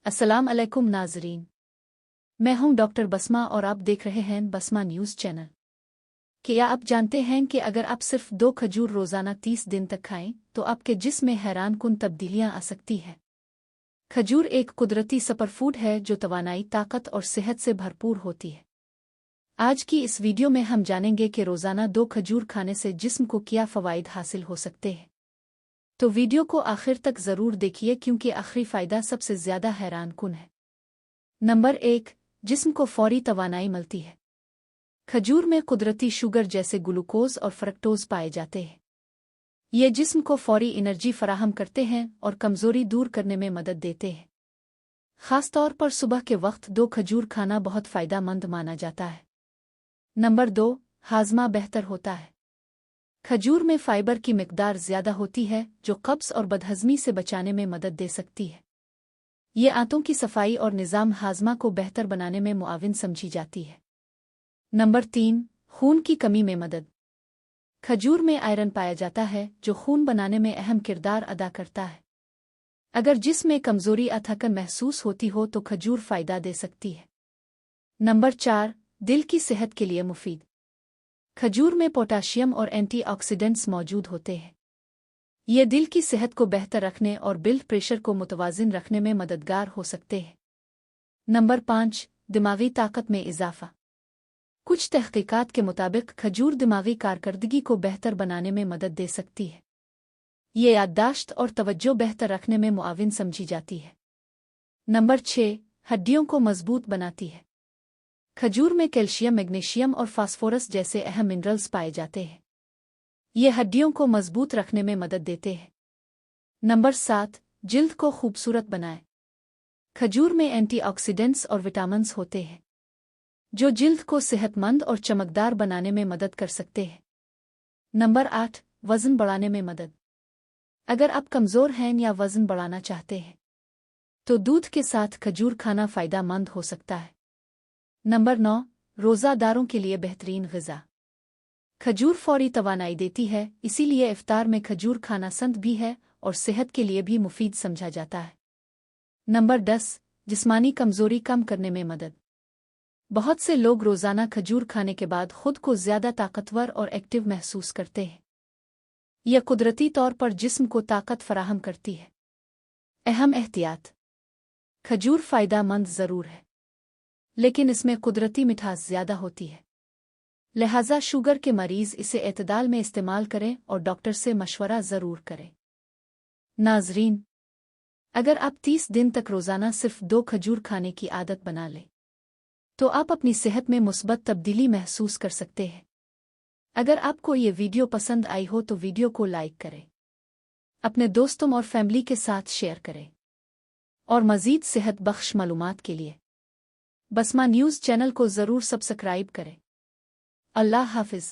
अस्सलाम अलैकुम नाजरीन। मैं हूं डॉक्टर बसमा और आप देख रहे हैं बसमा न्यूज़ चैनल। क्या आप जानते हैं कि अगर आप सिर्फ 2 खजूर रोज़ाना 30 दिन तक खाएं तो आपके जिस्म में हैरानकुन तब्दीलियां आ सकती हैं। खजूर एक कुदरती सुपरफूड है जो तवानाई, ताकत और सेहत से भरपूर होती है। आज की इस वीडियो में हम जानेंगे कि रोज़ाना 2 खजूर खाने से जिस्म को क्या फ़वाइद हासिल हो सकते हैं। तो वीडियो को आखिर तक ज़रूर देखिए क्योंकि आखिरी फ़ायदा सबसे ज़्यादा हैरानकुन है। नंबर 1, जिस्म को फौरी तवानाई मिलती है। खजूर में कुदरती शुगर जैसे ग्लूकोज और फ्रक्टोज पाए जाते हैं। ये जिस्म को फौरी एनर्जी फराहम करते हैं और कमज़ोरी दूर करने में मदद देते हैं। ख़ास तौर पर सुबह के वक्त 2 खजूर खाना बहुत फ़ायदेमंद माना जाता है। नंबर 2, हाज़मा बेहतर होता है। खजूर में फाइबर की मिकदार ज़्यादा होती है जो कब्ज़ और बदहज़मी से बचाने में मदद दे सकती है। ये आंतों की सफाई और निज़ाम हाज़मा को बेहतर बनाने में मुआविन समझी जाती है। नंबर 3, खून की कमी में मदद। खजूर में आयरन पाया जाता है जो खून बनाने में अहम किरदार अदा करता है। अगर जिस्म में कमज़ोरी या थकन महसूस होती हो तो खजूर फ़ायदा दे सकती है। नंबर 4, दिल की सेहत के लिए मुफीद। खजूर में पोटाशियम और एंटीऑक्सीडेंट्स मौजूद होते हैं। ये दिल की सेहत को बेहतर रखने और ब्लड प्रेशर को मुतवाज़िन रखने में मददगार हो सकते हैं। नंबर 5, दिमागी ताकत में इजाफ़ा। कुछ तहक़ीक़ात के मुताबिक खजूर दिमागी कारकर्दगी को बेहतर बनाने में मदद दे सकती है। ये याददाश्त और तवज्जो बेहतर रखने में मुआविन समझी जाती है। नंबर 6, हड्डियों को मज़बूत बनाती है। खजूर में कैल्शियम, मैग्नीशियम और फास्फोरस जैसे अहम मिनरल्स पाए जाते हैं। ये हड्डियों को मज़बूत रखने में मदद देते हैं। नंबर 7, जिल्द को खूबसूरत बनाए। खजूर में एंटीऑक्सीडेंट्स और विटामिन्स होते हैं जो जिल्द को सेहतमंद और चमकदार बनाने में मदद कर सकते हैं। नंबर 8, वज़न बढ़ाने में मदद। अगर आप कमज़ोर हैं या वज़न बढ़ाना चाहते हैं तो दूध के साथ खजूर खाना फ़ायदेमंद हो सकता है। नंबर 9, रोज़ादारों के लिए बेहतरीन ग़िज़ा। खजूर फौरी तवानाई देती है, इसीलिए इफ्तार में खजूर खाना संत भी है और सेहत के लिए भी मुफीद समझा जाता है। नंबर 10, जिस्मानी कमज़ोरी कम करने में मदद। बहुत से लोग रोज़ाना खजूर खाने के बाद खुद को ज़्यादा ताकतवर और एक्टिव महसूस करते हैं। यह कुदरती तौर पर जिस्म को ताकत फराहम करती है। अहम एहतियात: खजूर फ़ायदेमंद ज़रूर है लेकिन इसमें कुदरती मिठास ज़्यादा होती है, लिहाजा शुगर के मरीज़ इसे एतदाल में इस्तेमाल करें और डॉक्टर से मशवरा ज़रूर करें। नाज़रीन, अगर आप 30 दिन तक रोज़ाना सिर्फ 2 खजूर खाने की आदत बना लें तो आप अपनी सेहत में मुस्बत तब्दीली महसूस कर सकते हैं। अगर आपको ये वीडियो पसंद आई हो तो वीडियो को लाइक करें, अपने दोस्तों और फैमिली के साथ शेयर करें और मज़ीद सेहत बख्श मालूमात के लिए बसमा न्यूज़ चैनल को ज़रूर सब्सक्राइब करें। अल्लाह हाफ़िज़।